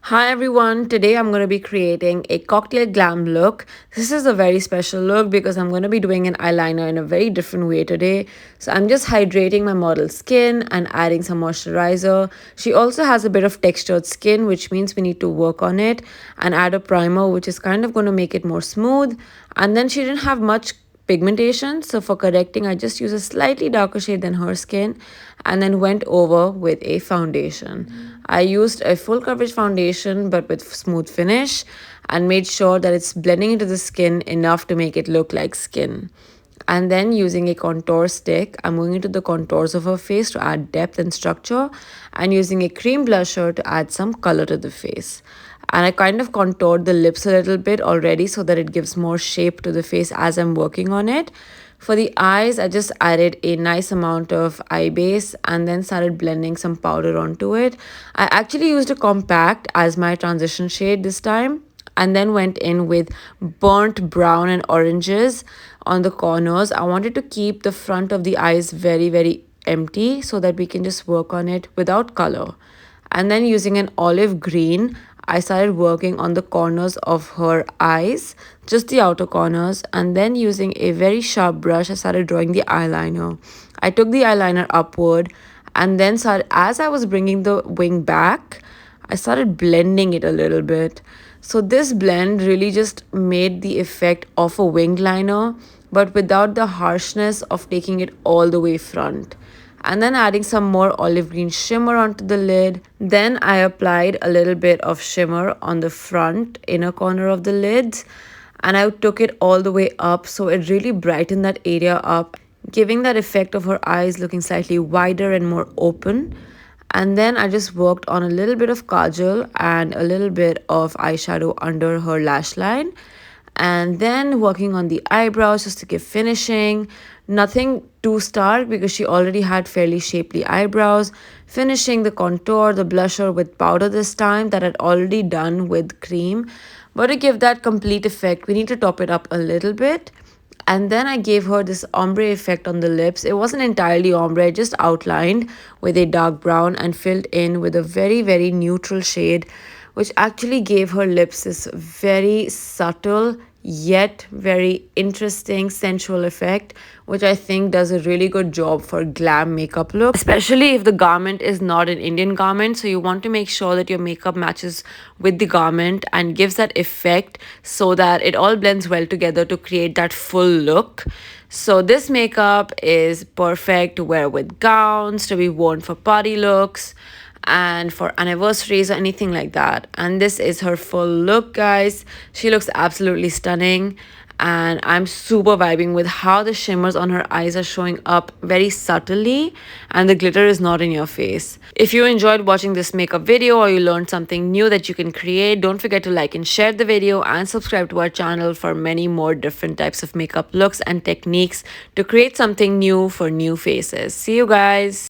Hi everyone, today I'm going to be creating a cocktail glam look. This is a very special look because I'm going to be doing an eyeliner in a very different way today. So I'm just hydrating my model's skin and adding some moisturizer. She also has a bit of textured skin, which means we need to work on it and add a primer, which is kind of going to make it more smooth. And then she didn't have much pigmentation, so for correcting I just used a slightly darker shade than her skin and then went over with a foundation. I used a full coverage foundation but with smooth finish and made sure that it's blending into the skin enough to make it look like skin. And then using a contour stick, I'm going into the contours of her face to add depth and structure, and using a cream blusher to add some color to the face. And I kind of contoured the lips a little bit already so that it gives more shape to the face as I'm working on it. For the eyes, I just added a nice amount of eye base and then started blending some powder onto it. I actually used a compact as my transition shade this time and then went in with burnt brown and oranges on the corners. I wanted to keep the front of the eyes very empty so that we can just work on it without color. And then using an olive green, I started working on the corners of her eyes, just the outer corners, and then using a very sharp brush, I started drawing the eyeliner. I took the eyeliner upward and then started, as I was bringing the wing back, I started blending it a little bit. So this blend really just made the effect of a wing liner, but without the harshness of taking it all the way front. And then adding some more olive green shimmer onto the lid. Then I applied a little bit of shimmer on the front inner corner of the lids, and I took it all the way up so it really brightened that area up, giving that effect of her eyes looking slightly wider and more open. And then I just worked on a little bit of kajal and a little bit of eyeshadow under her lash line, and then working on the eyebrows just to give finishing. Nothing too stark because she already had fairly shapely eyebrows. Finishing the contour, the blusher with powder this time that I'd already done with cream. But to give that complete effect, we need to top it up a little bit. And then I gave her this ombre effect on the lips. It wasn't entirely ombre, I just outlined with a dark brown and filled in with a very neutral shade, which actually gave her lips this very subtle yet very interesting sensual effect, which I think does a really good job for glam makeup look, especially if the garment is not an Indian garment. So you want to make sure that your makeup matches with the garment and gives that effect so that it all blends well together to create that full look. So this makeup is perfect to wear with gowns, to be worn for party looks and for anniversaries or anything like that. And this is her full look, guys. She looks absolutely stunning, and I'm super vibing with how the shimmers on her eyes are showing up very subtly and the glitter is not in your face. If you enjoyed watching this makeup video or you learned something new that you can create, don't forget to like and share the video and subscribe to our channel for many more different types of makeup looks and techniques to create something new for new faces. See you guys.